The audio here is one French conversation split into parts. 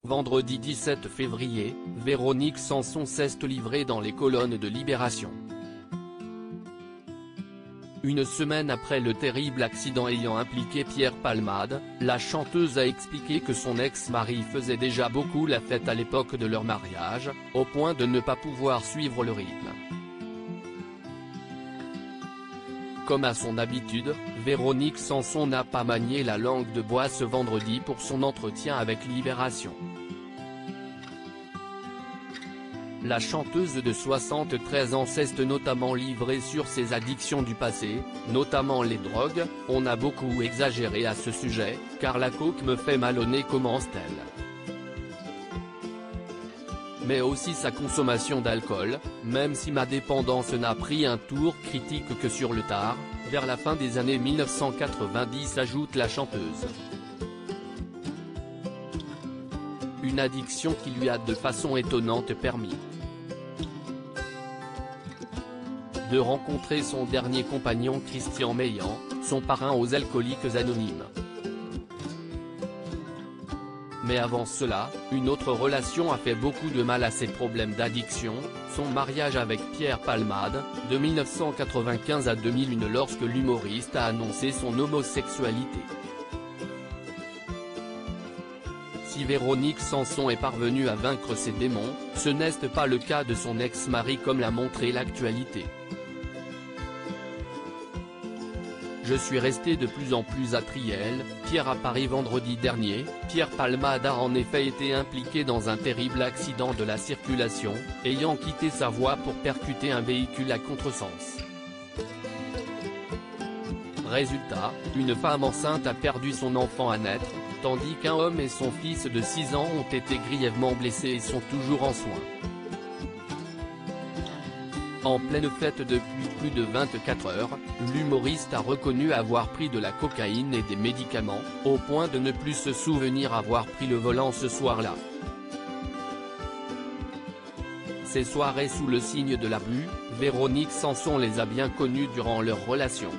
Vendredi 17 février, Véronique Sanson s'est livrée dans les colonnes de Libération. Une semaine après le terrible accident ayant impliqué Pierre Palmade, la chanteuse a expliqué que son ex-mari faisait déjà beaucoup la fête à l'époque de leur mariage, au point de ne pas pouvoir suivre le rythme. Comme à son habitude, Véronique Sanson n'a pas manié la langue de bois ce vendredi pour son entretien avec Libération. La chanteuse de 73 ans s'est notamment livrée sur ses addictions du passé, notamment les drogues. « On a beaucoup exagéré à ce sujet, car la coke me fait mal au nez », commence-t-elle. Mais aussi sa consommation d'alcool, même si ma dépendance n'a pris un tour critique que sur le tard, vers la fin des années 1990, ajoute la chanteuse. Une addiction qui lui a de façon étonnante permis de rencontrer son dernier compagnon Christian Meillan, son parrain aux Alcooliques Anonymes. Mais avant cela, une autre relation a fait beaucoup de mal à ses problèmes d'addiction, son mariage avec Pierre Palmade, de 1995 à 2001, lorsque l'humoriste a annoncé son homosexualité. Si Véronique Sanson est parvenue à vaincre ses démons, ce n'est pas le cas de son ex-mari, comme l'a montré l'actualité. Je suis resté de plus en plus attriel, Pierre à Paris. Vendredi dernier, Pierre Palmade a en effet été impliqué dans un terrible accident de la circulation, ayant quitté sa voie pour percuter un véhicule à contresens. Résultat, une femme enceinte a perdu son enfant à naître, tandis qu'un homme et son fils de 6 ans ont été grièvement blessés et sont toujours en soins. En pleine fête depuis plus de 24 heures, l'humoriste a reconnu avoir pris de la cocaïne et des médicaments, au point de ne plus se souvenir avoir pris le volant ce soir-là. Ces soirées sous le signe de l'abus, Véronique Sanson les a bien connues durant leur relation.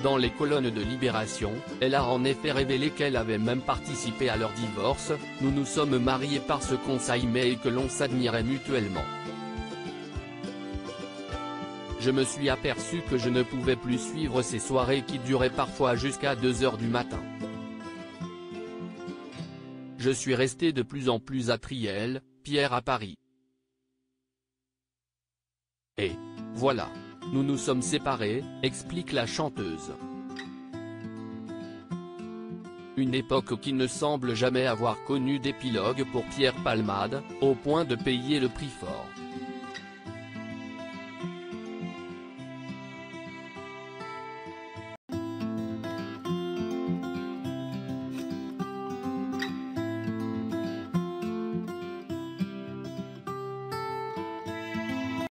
Dans les colonnes de Libération, elle a en effet révélé qu'elle avait même participé à leur divorce. « Nous nous sommes mariés parce qu'on s'aimait et que l'on s'admirait mutuellement. Je me suis aperçu que je ne pouvais plus suivre ces soirées qui duraient parfois jusqu'à 2 h du matin. Je suis resté de plus en plus attriel, Pierre à Paris. Et voilà. Nous nous sommes séparés », explique la chanteuse. Une époque qui ne semble jamais avoir connu d'épilogue pour Pierre Palmade, au point de payer le prix fort.